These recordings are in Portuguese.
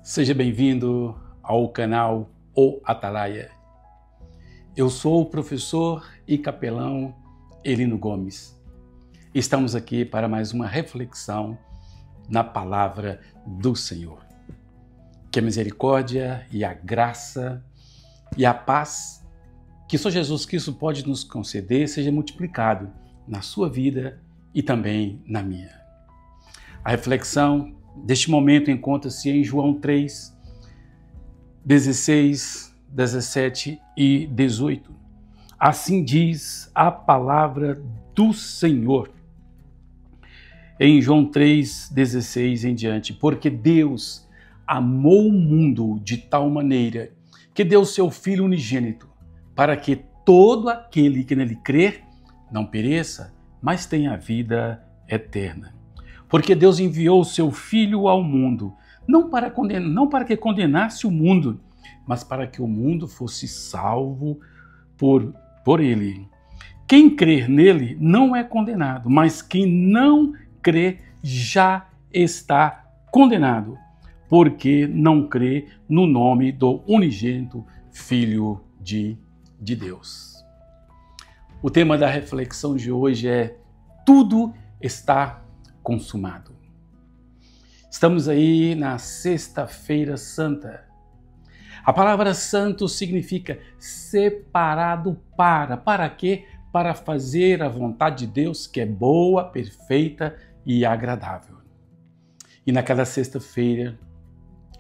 Seja bem-vindo ao canal O Atalaia. Eu sou o professor e capelão Elino Gomes. Estamos aqui para mais uma reflexão na palavra do Senhor. Que a misericórdia e a graça e a paz que só Jesus Cristo pode nos conceder seja multiplicado na sua vida e também na minha. A reflexão deste momento encontra-se em João 3, 16, 17 e 18. Assim diz a palavra do Senhor. Em João 3, 16 em diante. Porque Deus amou o mundo de tal maneira que deu seu Filho unigênito, para que todo aquele que nele crer não pereça, mas tenha a vida eterna. Porque Deus enviou o seu Filho ao mundo, não para que condenasse o mundo, mas para que o mundo fosse salvo por ele. Quem crer nele não é condenado, mas quem não crê já está condenado, porque não crê no nome do unigênito Filho de Deus. O tema da reflexão de hoje é: tudo está consumado. Estamos aí na Sexta-feira Santa. A palavra santo significa separado para. Para quê? Para fazer a vontade de Deus, que é boa, perfeita e agradável. E naquela sexta-feira,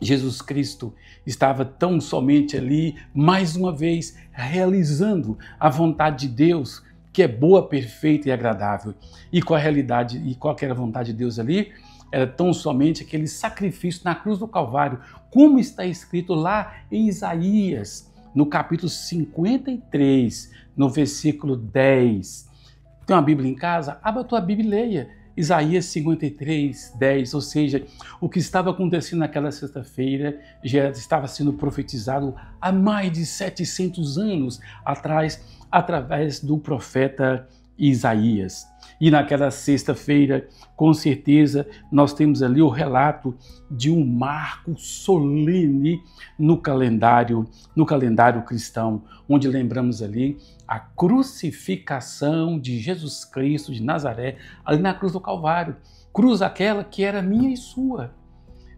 Jesus Cristo estava tão somente ali, mais uma vez, realizando a vontade de Deus, que é boa, perfeita e agradável. E qual a realidade e qual era a vontade de Deus ali? Era tão somente aquele sacrifício na cruz do Calvário, como está escrito lá em Isaías, no capítulo 53, no versículo 10. Tem uma Bíblia em casa? Abra a tua Bíblia e leia. Isaías 53, 10, ou seja, o que estava acontecendo naquela sexta-feira já estava sendo profetizado há mais de 700 anos atrás, através do profeta Isaías. E naquela sexta-feira, com certeza, nós temos ali o relato de um marco solene no calendário cristão, onde lembramos ali a crucificação de Jesus Cristo de Nazaré, ali na cruz do Calvário. Cruz aquela que era minha e sua.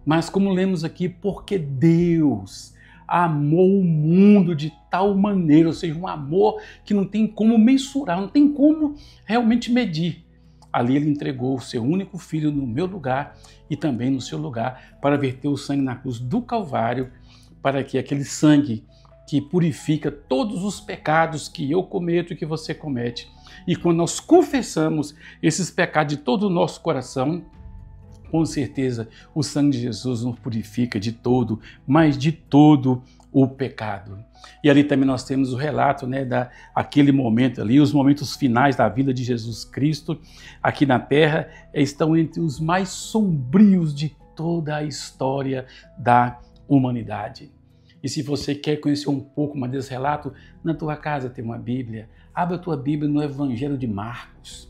Mas como lemos aqui, porque Deus amou o mundo de tal maneira, ou seja, um amor que não tem como mensurar, não tem como realmente medir. Ali ele entregou o seu único filho no meu lugar e também no seu lugar para verter o sangue na cruz do Calvário, para que aquele sangue que purifica todos os pecados que eu cometo e que você comete. E quando nós confessamos esses pecados de todo o nosso coração, com certeza o sangue de Jesus nos purifica de todo, mas de todo o pecado. E ali também nós temos o relato, daquele momento ali, os momentos finais da vida de Jesus Cristo aqui na Terra estão entre os mais sombrios de toda a história da humanidade. E se você quer conhecer um pouco mais desse relato, na tua casa tem uma Bíblia. Abra a tua Bíblia no Evangelho de Marcos.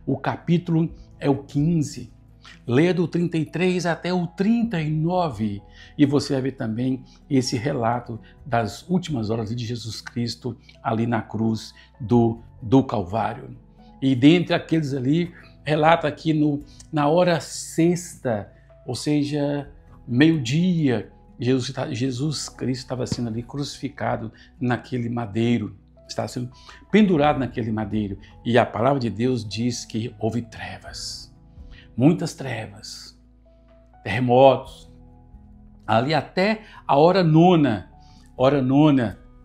O capítulo é o 15. Leia do 33 até o 39 e você vai ver também esse relato das últimas horas de Jesus Cristo ali na cruz do Calvário. E dentre aqueles ali, relata aqui na hora sexta, ou seja, meio-dia, Jesus Cristo estava sendo ali crucificado naquele madeiro, estava sendo pendurado naquele madeiro. E a palavra de Deus diz que houve trevas. Muitas trevas, terremotos, ali até a hora nona,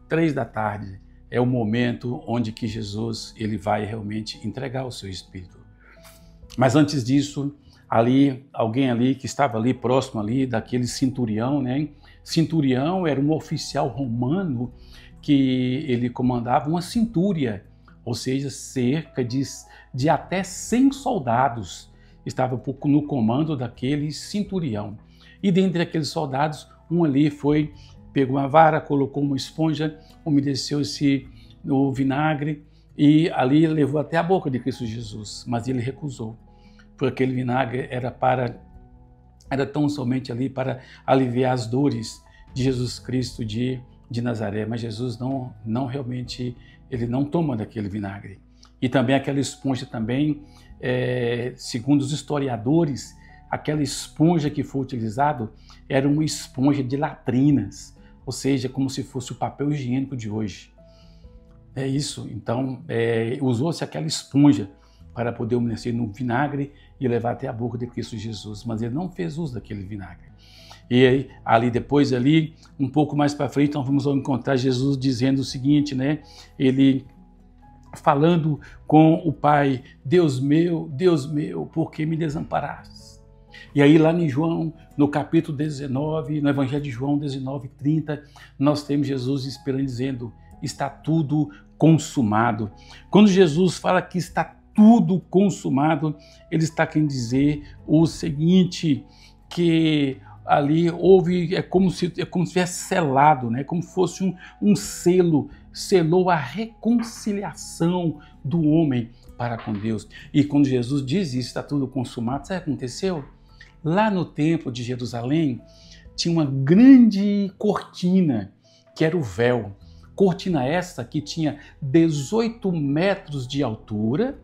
3 da tarde, é o momento onde que Jesus ele vai realmente entregar o seu Espírito. Mas antes disso, alguém ali que estava ali próximo ali daquele centurião, Centurião era um oficial romano que ele comandava uma centúria, ou seja, cerca de até 100 soldados. Estava no comando daquele centurião. E dentre aqueles soldados, um ali pegou uma vara, colocou uma esponja, umedeceu-se no vinagre e ali levou até a boca de Cristo Jesus, mas ele recusou, porque aquele vinagre era para era tão somente ali para aliviar as dores de Jesus Cristo de Nazaré, mas Jesus não realmente, ele não toma daquele vinagre. E também aquela esponja também, segundo os historiadores, aquela esponja que foi utilizada era uma esponja de latrinas, ou seja, como se fosse o papel higiênico de hoje. É isso, então usou-se aquela esponja para poder umedecer no vinagre e levar até a boca de Cristo Jesus, mas ele não fez uso daquele vinagre. E aí, ali depois, ali, um pouco mais para frente, nós vamos encontrar Jesus dizendo o seguinte, né? Ele falando com o Pai: Deus meu, por que me desamparaste? E aí lá em João, no capítulo 19, no Evangelho de João 19:30, nós temos Jesus esperando, dizendo: está tudo consumado. Quando Jesus fala que está tudo consumado, ele está querendo dizer o seguinte, que ali houve, é como se tivesse selado, né? Como se fosse um selo, selou a reconciliação do homem para com Deus. E quando Jesus diz isso, está tudo consumado, sabe o que aconteceu? Lá no templo de Jerusalém, tinha uma grande cortina, que era o véu. Cortina essa que tinha 18 metros de altura,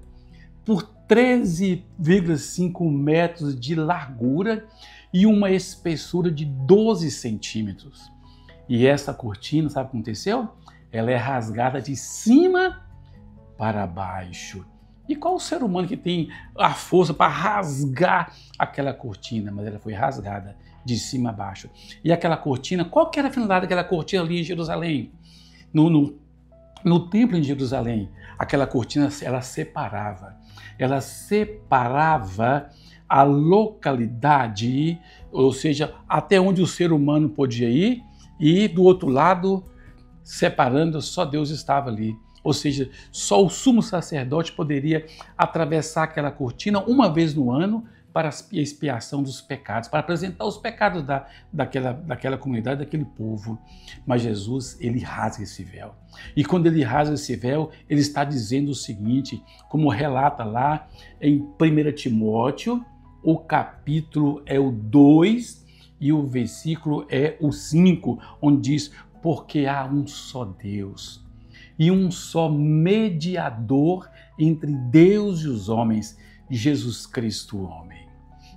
por 13,5 metros de largura e uma espessura de 12 centímetros. E essa cortina, sabe o que aconteceu? Ela é rasgada de cima para baixo. E qual o ser humano que tem a força para rasgar aquela cortina? Mas ela foi rasgada de cima a baixo. E aquela cortina, qual que era a finalidade daquela cortina ali em Jerusalém? No templo em Jerusalém, aquela cortina, ela separava a localidade, ou seja, até onde o ser humano podia ir, e do outro lado, separando, só Deus estava ali. Ou seja, só o sumo sacerdote poderia atravessar aquela cortina uma vez no ano para a expiação dos pecados, para apresentar os pecados daquela comunidade, daquele povo. Mas Jesus, ele rasga esse véu. E quando ele rasga esse véu, ele está dizendo o seguinte, como relata lá em 1 Timóteo, o capítulo é o 2 e o versículo é o 5, onde diz: porque há um só Deus e um só mediador entre Deus e os homens, Jesus Cristo, o homem.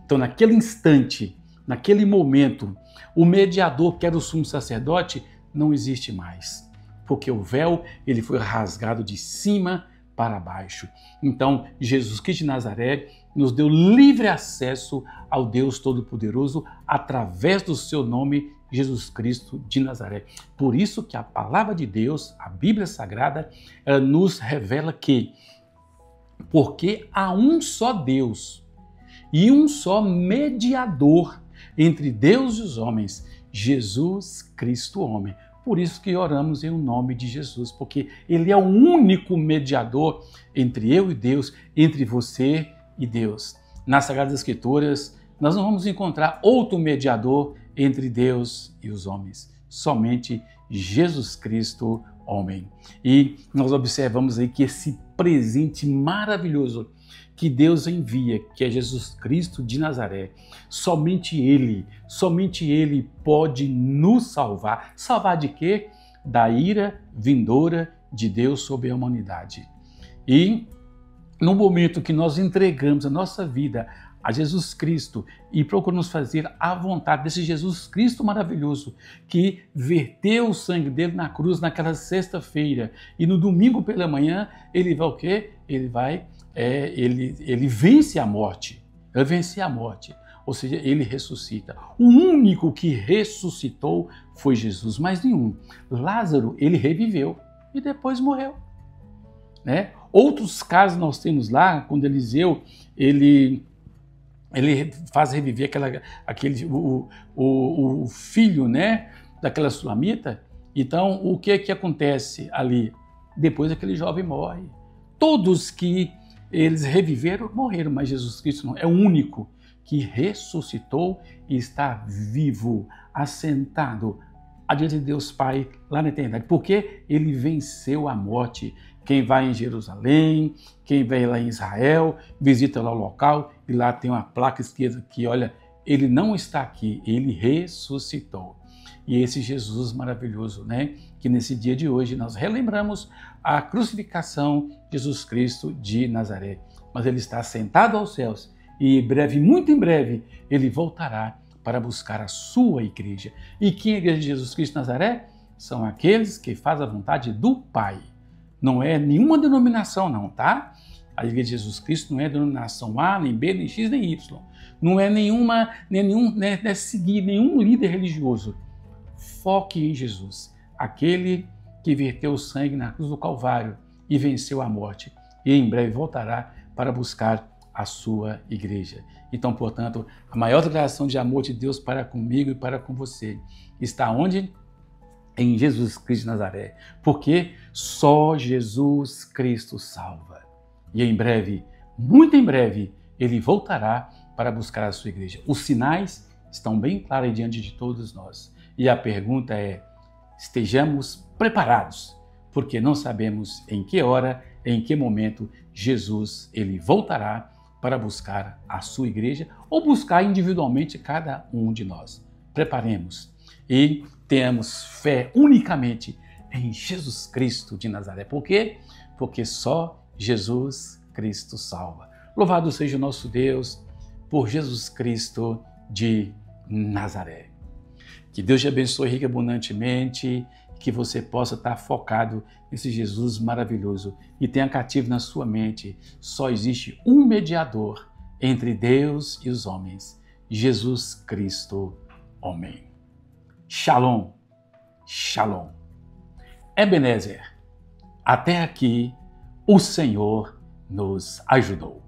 Então, naquele instante, naquele momento, o mediador, que era o sumo sacerdote, não existe mais, porque o véu ele foi rasgado de cima para baixo. Então, Jesus Cristo de Nazaré nos deu livre acesso ao Deus Todo-Poderoso através do seu nome, Jesus Cristo de Nazaré. Por isso que a palavra de Deus, a Bíblia Sagrada, ela nos revela que porque há um só Deus e um só mediador entre Deus e os homens, Jesus Cristo, homem. Por isso que oramos em nome de Jesus, porque ele é o único mediador entre eu e Deus, entre você e Deus. Nas Sagradas Escrituras, nós não vamos encontrar outro mediador entre Deus e os homens, somente Jesus Cristo, homem. E nós observamos aí que esse presente maravilhoso que Deus envia, que é Jesus Cristo de Nazaré, somente Ele pode nos salvar. Salvar de quê? Da ira vindoura de Deus sobre a humanidade. E no momento que nós entregamos a nossa vida a Jesus Cristo e procuramos fazer a vontade desse Jesus Cristo maravilhoso que verteu o sangue dele na cruz naquela sexta-feira e no domingo pela manhã ele vai o quê? Ele vence a morte, ele vence a morte, ou seja, ele ressuscita. O único que ressuscitou foi Jesus, mais nenhum. Lázaro, ele reviveu e depois morreu, né? Outros casos nós temos lá, quando Eliseu, ele faz reviver o filho, né, daquela sulamita. Então, o que acontece ali? Depois aquele jovem morre. Todos que eles reviveram, morreram, mas Jesus Cristo não, é o único que ressuscitou e está vivo, assentado adiante de Deus Pai, lá na eternidade, porque ele venceu a morte. Quem vai em Jerusalém, quem vai lá em Israel, visita lá o local e lá tem uma placa escrita que, olha, ele não está aqui, ele ressuscitou. E esse Jesus maravilhoso, né? Que nesse dia de hoje nós relembramos a crucificação de Jesus Cristo de Nazaré. Mas ele está sentado aos céus e em breve, muito em breve, ele voltará para buscar a sua igreja. E quem é a igreja de Jesus Cristo de Nazaré? São aqueles que fazem a vontade do Pai. Não é nenhuma denominação não, tá? A igreja de Jesus Cristo não é denominação A, nem B, nem X, nem Y. Não é seguir nenhum líder religioso. Foque em Jesus, aquele que verteu o sangue na cruz do Calvário e venceu a morte. E em breve voltará para buscar a sua igreja. Então, portanto, a maior declaração de amor de Deus para comigo e para com você está onde? Em Jesus Cristo de Nazaré. Porque só Jesus Cristo salva. E em breve, muito em breve, ele voltará para buscar a sua igreja. Os sinais estão bem claros diante de todos nós. E a pergunta é, estejamos preparados, porque não sabemos em que hora, em que momento Jesus ele voltará para buscar a sua igreja ou buscar individualmente cada um de nós. Preparemos e tenhamos fé unicamente em Jesus Cristo de Nazaré. Por quê? Porque só Jesus Cristo salva. Louvado seja o nosso Deus por Jesus Cristo de Nazaré. Que Deus te abençoe rica e abundantemente, que você possa estar focado nesse Jesus maravilhoso e tenha cativo na sua mente, só existe um mediador entre Deus e os homens, Jesus Cristo, homem. Shalom, shalom. Ebenezer, até aqui o Senhor nos ajudou.